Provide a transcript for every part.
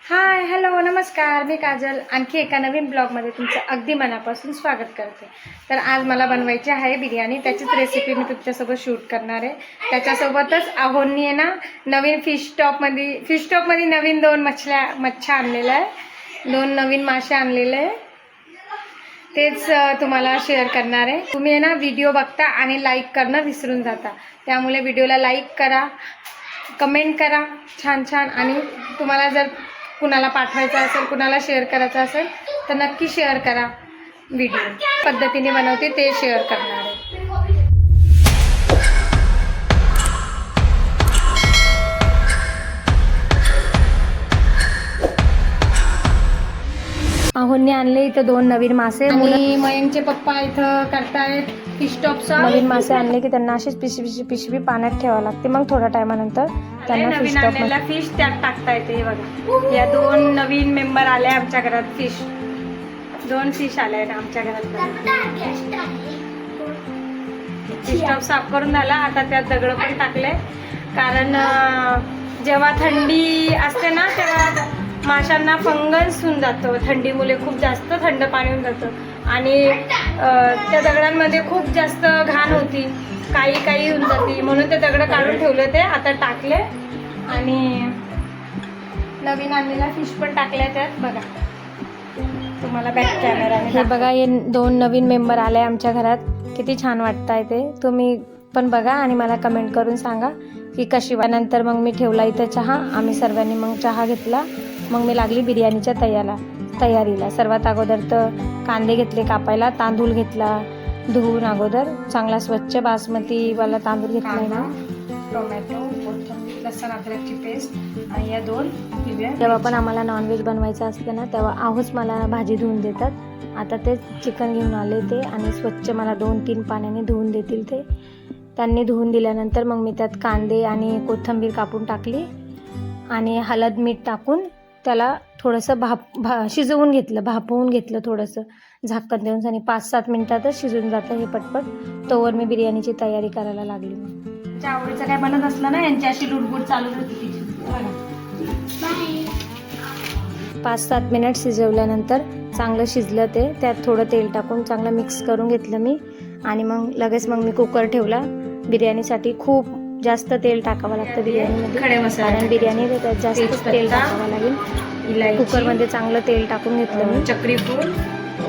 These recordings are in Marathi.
हाय हॅलो नमस्कार, मी काजल आणखी एका नवीन ब्लॉगमध्ये तुमचं अगदी मनापासून स्वागत करते. तर आज मला बनवायची आहे बिर्याणी. त्याचीच रेसिपी मी तुमच्यासोबत शूट करणार आहे. त्याच्यासोबतच आहोंनी आहे ना नवीन फिश स्टॉकमध्ये नवीन दोन मच्छ्या आणलेल्या आहे. दोन नवीन मासे आणलेले आहे. तेच तुम्हाला शेअर करणार आहे. तुम्ही आहे ना व्हिडिओ बघता आणि लाईक करणं विसरून जाता. त्यामुळे व्हिडिओला लाईक करा, कमेंट करा छान छान. आणि तुम्हाला जर कुणाला पाठवायचा असेल, कुणाला शेअर करायचा असेल तर नक्की शेअर करा. व्हिडिओ पद्धतीने बनवते ते शेअर करणार आहे. आहोंनी आणले इथं दोन नवीन मासे आणि मयंकचे पप्पा इथं करतायत फिश टॉपचा. नवीन मासे आणले की त्यांना अशीच पिशवी पाण्यात ठेवावं लागते. मग थोड्या टायमानंतर त्यांना फिश टॉपला फिश त्यात टाकता येते. बघा या दोन नवीन मेंबर आले आमच्या घरात. दोन फिश आले आहेत आमच्या घरात. फिश टॉप साफ करून झाला. आता त्यात दगड पण टाकले, कारण जेव्हा थंडी असते ना तेव्हा माशांना फंगस होऊन जातं. थंडीमुळे खूप जास्त थंड पाणी होऊन जातं आणि त्या दगडांमध्ये खूप जास्त घाण होती, काही होऊन जाते. म्हणून ते दगड काढून ठेवले, ते आता टाकले. आणि नवीन आणलेला फिश पण टाकले त्यात. बघा तुम्हाला बॅक कॅमेरा हे बघा. हे दोन नवीन मेंबर आले आमच्या घरात. किती छान वाटतंय ते. तुम्ही पण बघा आणि मला कमेंट करून सांगा की कशी. नंतर मग मी ठेवला इथं चहा. आम्ही सर्वांनी मग चहा घेतला. मग मी लागली बिर्याणीच्या तयारीला. सर्वात अगोदर तर कांदे घेतले कापायला. तांदूळ घेतला धुवून अगोदर चांगला स्वच्छ बासमतीवाला तांदूळ घेतला ना. टोमॅटो, कोथिंबीर, लसूण अद्रकची पेस्ट आणि या दोन हिरव्या. जेव्हा पण आम्हाला नॉनव्हेज बनवायचं असतं ना तेव्हा आहोच मला भाजी धुवून देतात. आता ते चिकन घेऊन आले ते आणि स्वच्छ मला 2-3 पाण्याने धुवून देतील ते. त्यांनी धुवून दिल्यानंतर मग मी त्यात कांदे आणि कोथिंबीर कापून टाकली आणि हळद मीठ टाकून त्याला थोडंसं शिजवून घेतलं, भापवून घेतलं थोडंसं झाकण देऊन. आणि 5-7 मिनिटातच शिजून जातं हे पटपट. तोवर मी बिर्याणीची तयारी करायला लागली. तुमच्या आवडीचं काय बनत असलं ना यांची अशी लुडबुड चालू होती तिची. 5-7 मिनिट शिजवल्यानंतर चांगलं शिजलं ते. त्यात थोडं तेल टाकून चांगलं मिक्स करून घेतलं मी. आणि मग लगेच मी कुकर ठेवला. बिर्याणीसाठी खूप जास्त तेल टाकावं लागतं बिर्याणीमध्ये. खडे मसाले कारण बिर्याणी त्यात जास्त तेल टाकावं लागेल. कुकरमध्ये चांगलं तेल टाकून घेतलं मी. चक्री फूल,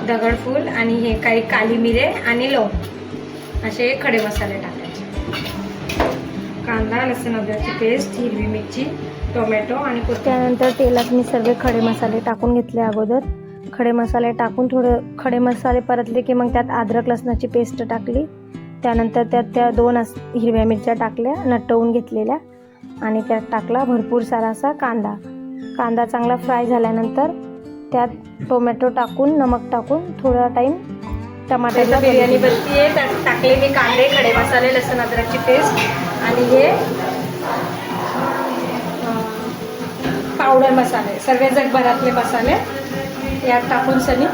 दगडफूल आणि हे काही काली मिरे आणि लवंग असे खडे मसाले टाकायचे. कांदा, लसूण अद्रकची पेस्ट, हिरवी मिरची, टोमॅटो आणि त्यानंतर तेलात मी सर्व खडे मसाले टाकून घेतले अगोदर. खडे मसाले टाकून थोडं खडे मसाले परतले की मग त्यात अद्रक लसणाची पेस्ट टाकली. त्यानंतर त्यात त्या 2 हिरव्या मिरच्या टाकल्या नटवून घेतलेल्या आणि त्यात टाकला भरपूर सारा असा कांदा चांगला फ्राय झाल्यानंतर त्यात टोमॅटो टाकून नमक टाकून थोडा टाईम टमाट्याची बिर्याणी बनती आहे. त्यात टाकले मी कांदे, खडे मसाले, लसूण अद्रकची पेस्ट आणि हे पावडर मसाले, सर्व जगभरातले मसाले यात टाकून सनी.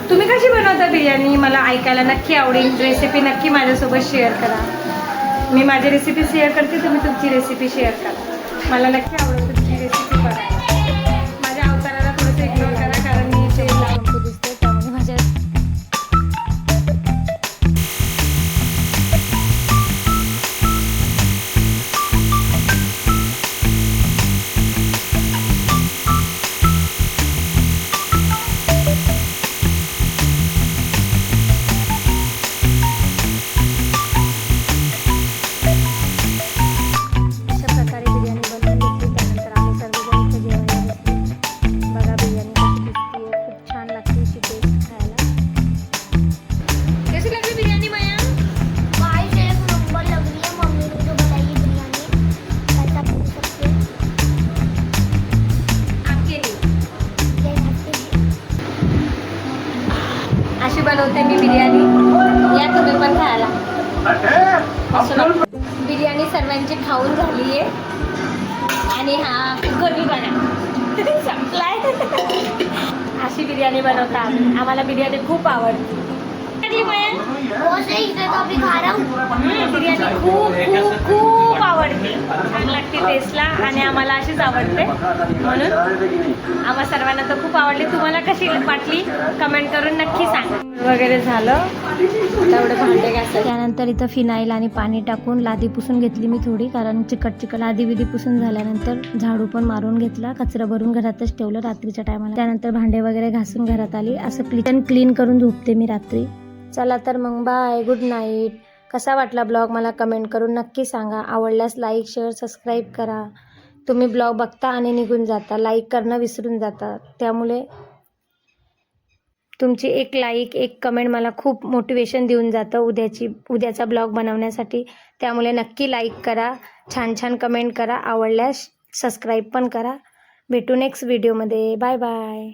तुम्ही कशी बनवता बिर्याणी मला ऐकायला नक्की आवडेल. रेसिपी नक्की माझ्यासोबत शेअर करा. मी माझी रेसिपी शेअर करते, तुम्ही तुमची रेसिपी शेअर करा. मला नक्की आवडेल तुमची रेसिपी बघायला. माझ्या अवताराला थोडंसं इग्नोर करा कारण मी तेल लावून दिसते त्यामुळे माझ्या. अशी बनवते मी बिर्याणी. या तुम्ही पण खायला. बिर्याणी सर्वांची खाऊन झाली आहे आणि हा कुकर बी बघा संपलाय. अशी बिर्याणी बनवता आम्हाला बिर्याणी खूप आवडते. लागली मयंक? बिर्याणी खूप खूप खूप आवडते, छान लागते टेस्टला आणि आम्हाला अशीच आवडते, म्हणून आम्हा सर्वांना तर खूप आवडली. तुम्हाला कशी वाटली कमेंट करून नक्की सांगा. वगैरे झालं, तेवढे भांडे घासायचे. त्यानंतर इथं फिनाईल आणि पाणी टाकून लादी पुसून घेतली मी थोडी, कारण चिकट लादी विधी पुसून झाल्यानंतर झाडू पण मारून घेतला, कचरा भरून घरातच ठेवलं रात्रीच्या टायमाला. त्यानंतर भांडे वगैरे घासून घरात आली. असं किचन क्लीन करून झोपते मी रात्री. चला तर मग बाय, गुड नाईट. कसा वाटला ब्लॉग मला कमेंट करून नक्की सांगा. आवडल्यास लाईक शेअर सबस्क्राईब करा. तुम्ही ब्लॉग बघता आणि निघून जाता, लाईक करणं विसरून जाता, त्यामुळे तुमची एक लाईक एक कमेंट मला खूप मोटिवेशन देऊन जातं उद्याचा ब्लॉग बनवण्यासाठी. त्यामुळे नक्की लाईक करा, छान छान कमेंट करा, आवडल्यास सबस्क्राईब पण करा. भेटू नेक्स्ट व्हिडिओमध्ये. Bye bye.